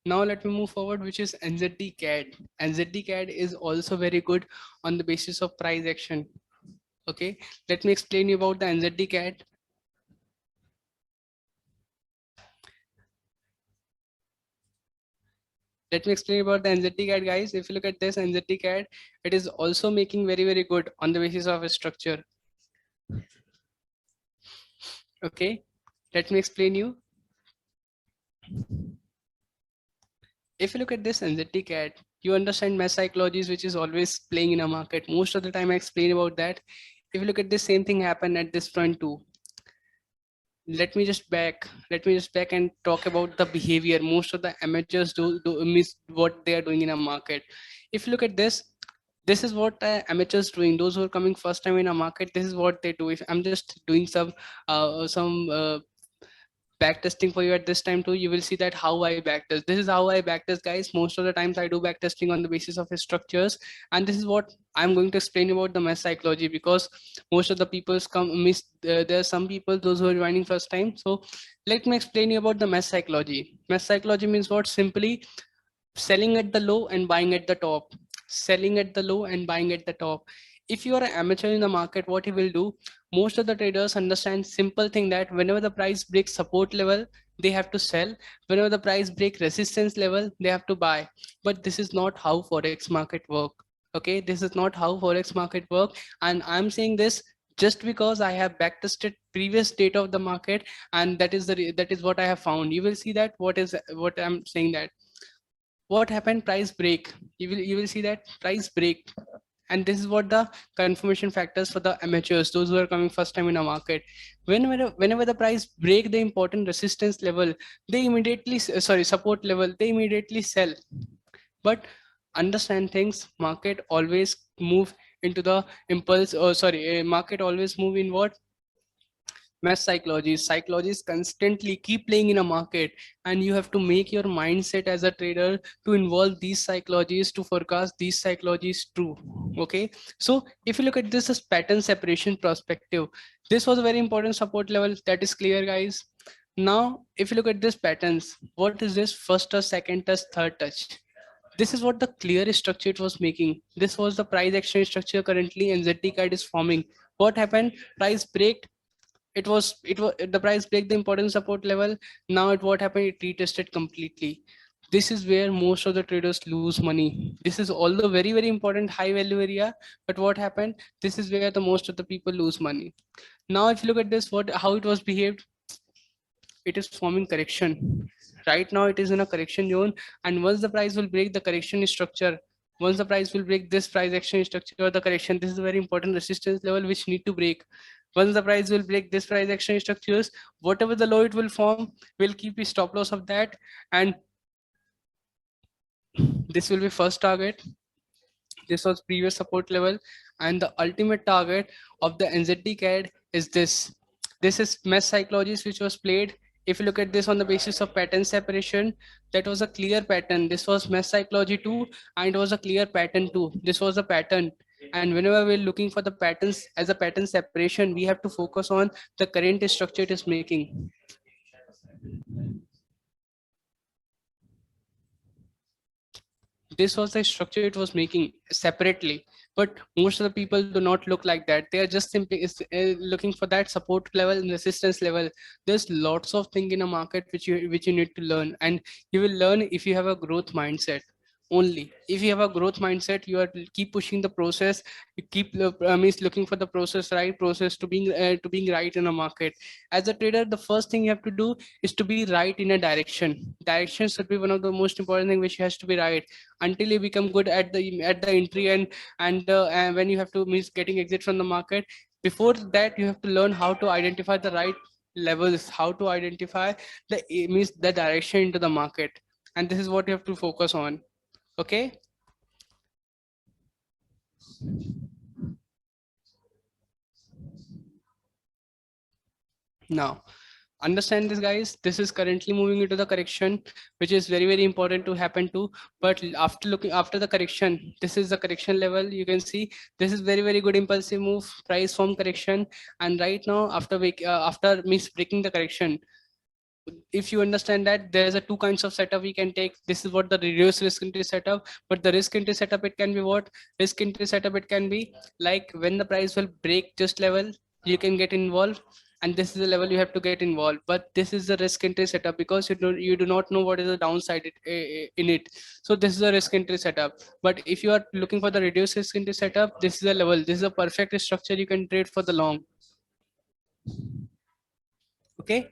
Now let me move forward, which is NZDCAD. NZDCAD is also very good on the basis of price action. Okay, let me explain you about the NZDCAD. Let me explain about the NZDCAD, guys. If you look at this NZDCAD, it is also making very good on the basis of a structure. Okay, let me explain you. If you look at this NZDCAD, you understand mass psychologies, which is always playing in a market. Most of the time I explain about that. If you look at this, same thing happen at this front too. Let me just back and talk about the behavior. Most of the amateurs do miss what they are doing in a market. If you look at this is what amateurs doing. Those who are coming first time in a market, this is what they do. If I'm just doing some back testing for you at this time too, you will see that how I back test. This is how I back test, guys. Most of the times I do back testing on the basis of his structures, and this is what I'm going to explain about the mass psychology, because most of the people's come miss. There are some people, those who are joining first time. So let me explain you about the mass psychology. Mass psychology means what? Simply selling at the low and buying at the top. Selling at the low and buying at the top. If you are an amateur in the market, what you will do, most of the traders understand simple thing that whenever the price breaks support level, they have to sell. Whenever the price break resistance level, they have to buy. But this is not how forex market work. Okay, this is not how forex market work. And I'm saying this just because I have backtested previous data of the market, and that is what I have found. You will see that what I'm saying, that what happened, price break. You will see that price break. And this is what the confirmation factors for the amateurs, those who are coming first time in a market. Whenever the price break the important resistance level, they immediately sorry, support level, they immediately sell. But understand things, market always move into the impulse, or sorry, market always move in what? Mass psychologies constantly keep playing in a market, and you have to make your mindset as a trader to involve these psychologies, to forecast these psychologies true. Okay, so if you look at this as pattern separation perspective, this was a very important support level, that is clear, guys. Now if you look at this patterns, what is this? First touch, second touch, third touch. This is what the clear structure it was making. This was the price action structure currently NZDCAD is forming. What happened? Price break, it was the price break the important support level. Now it what happened, it retested completely. This is where most of the traders lose money. This is although very important high value area, but what happened, this is where the most of the people lose money. Now if you look at this, what how it was behaved, it is forming correction. Right now it is in a correction zone, and once the price will break the correction structure, once the price will break this price action structure or the correction, this is a very important resistance level which need to break. Once the price will break this price action structures, whatever the low it will form, will keep a stop loss of that, and this will be first target. This was previous support level, and the ultimate target of the NZDCAD is this. This is mesh psychologies which was played. If you look at this on the basis of pattern separation, that was a clear pattern. This was mesh psychology too, and it was a clear pattern too. This was a pattern. And whenever we're looking for the patterns as a pattern separation, we have to focus on the current structure it is making. This was the structure it was making separately, but most of the people do not look like that. They are just simply looking for that support level and resistance level. There's lots of things in a market which you need to learn, and you will learn if you have a growth mindset. Only if you have a growth mindset, you are keep pushing the process. You keep means looking for the process, right process to being right in a market. As a trader, the first thing you have to do is to be right in a direction. Direction should be one of the most important thing which has to be right until you become good at the entry, and when you have to means getting exit from the market. Before that, you have to learn how to identify the right levels, how to identify the means the direction into the market, and this is what you have to focus on. Okay, now understand this, guys. This is currently moving into the correction, which is very important to happen to. But after looking after the correction, this is the correction level. You can see this is very good impulsive move, price form correction. And right now after after breaking the correction, if you understand that there's a two kinds of setup we can take, this is what the reduced risk entry setup. But the risk entry setup, it can be what? Risk entry setup, it can be like when the price will break just level, you can get involved, and this is the level you have to get involved. But this is the risk entry setup because you do not know what is the downside in it. So this is a risk entry setup. But if you are looking for the reduced risk entry setup, this is a level, this is a perfect structure you can trade for the long. Okay,